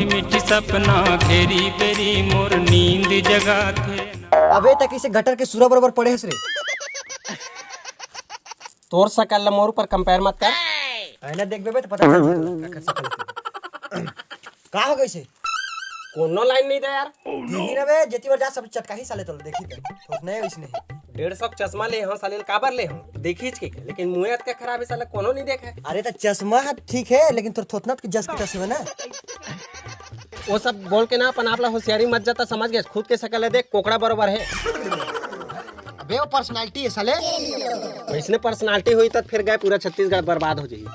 मीठी सपना घेरी बेरी मोर नींद जगा थे। अबे तक इसे गटर के सूरा बराबर पड़े हस रे। तोर सकल मोर पर कंपेयर मत कर। आईना देख बेबे तो पता चल का हो गइसे। कोनो लाइन नहीं दे यार। देखी ना बे जेती बार जा सब चटका ही साले तो देखी तो ठोक नहीं इसने 150 चश्मा ले हां साले काबर ले हां देखीच के लेकिन मुंह का खराब है साला कोनो नहीं देखा। अरे तो चश्मा ठीक है लेकिन तोर थोतना के जस के तस्वीर ना वो सब बोल के ना अपन आपला होशियारी मत जाता समझ गए। खुद के शकल देख कोकड़ा बराबर है। अबे वो पर्सनालिटी है साले। वैसने पर्सनालिटी हुई तो फिर गए पूरा छत्तीसगढ़ बर्बाद हो जाएगी।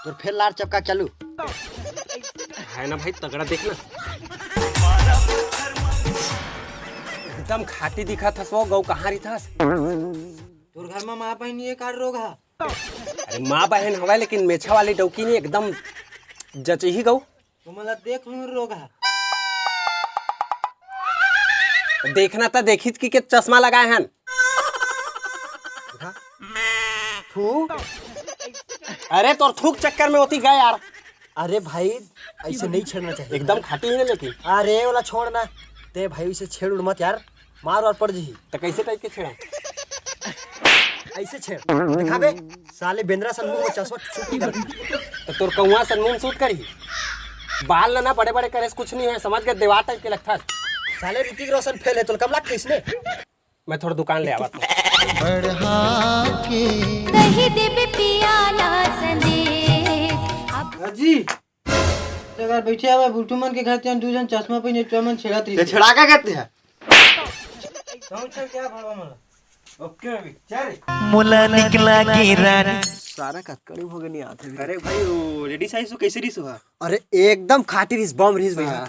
तो फिर लार चपका चालू है ना भाई तगड़ा देखना एकदम खाटी दिखा था सो गौ कहाँ रही था। तोर घर में माँ बहन ये कार रोग है। अरे माँ बहन हवा लेकिन मेछा वाली डौकी नहीं एकदम जच ही गौ। तो मतलब देख लूं रोग है। देखना था देखी कि चश्मा लगाए हैं। थू अरे तो थूक चक्कर में होती गए यार। अरे भाई ऐसे नहीं छेड़ना चाहिए। एकदम खाटी है ना लेकिन। अरे वाला छोड़ना ते भाई से छेड़ उड़ मत यार मार और पड़ जी। तो कैसे टाइप के छेड़ा ऐसे छेड़ दिखाबे साले बेंद्रा सन मुंह में चश्मा छूट कर। तो तोर कौवा सनमुन सूट करी बाल ना बड़े बड़े करे कुछ नहीं है समझ गए देवार टाइप के लगता है। साले ऋतिक रोशन फेल है तो कम लाग इसने। मैं थोड़ा दुकान ले आवा कही देबे पियाला संदेश जी अगर बैठे हुआ बुलटू मन के खाते हैं दो जन चश्मा पहने चमन छेड़ा त्री छेड़ा का कहते हैं। क्या भावा मला ओके अभी चल मुला निकला गिरान सारा कक्कड़ी हो गई नहीं आते। अरे भाई वो लेडी साइज कैसे रिस हुआ। अरे एकदम खाटी रिस बम रिस भैया।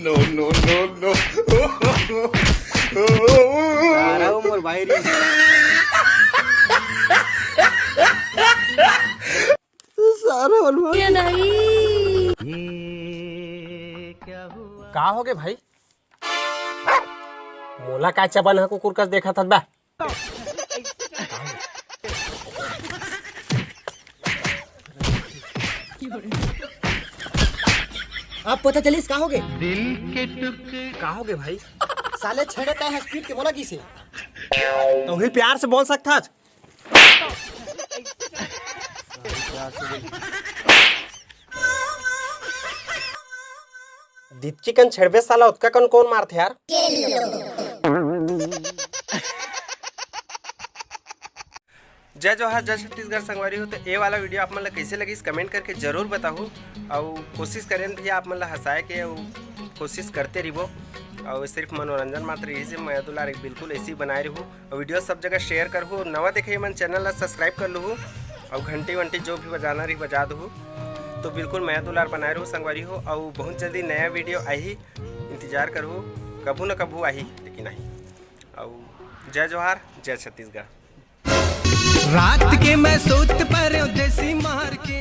नो नो नो नो सारा उम्र भाई रिस सारा बनवा का हो गए भाई मोला का चबन है कुकुर कस देखा था बा। आप पता चलिस का हो गए। का हो गए भाई साले छेड़ता है स्पीड के बोला किसे। तो ही प्यार से बोल सकता। दीप चिकन छेड़बे साला उसका कौन मारते यार। जय जोहार जय छत्तीसगढ़ संगवारी हो। तो ये वाला वीडियो आप मतलब कैसे लगी कमेंट करके जरूर बताओ और कोशिश करें भैया आप मतलब हंसाए के कोशिश करते रहो और सिर्फ मनोरंजन मात्र यही से मैं दुलार बिल्कुल ऐसे ही बनाए रहूँ और वीडियो सब जगह शेयर करूँ। नवा देखे मन चैनल सब्सक्राइब कर लूँ और घंटी वंटी जो भी बजाना रही बजा दूँ। तो बिल्कुल मैं दुलार बनाए रहूँ संगवारी हो और बहुत जल्दी नया वीडियो आई इंतजार करूँ कभू न कभू आई लेकिन आई। और जय जोहार जय छत्तीसगढ़। रात के मैं सोच पर देसी मार के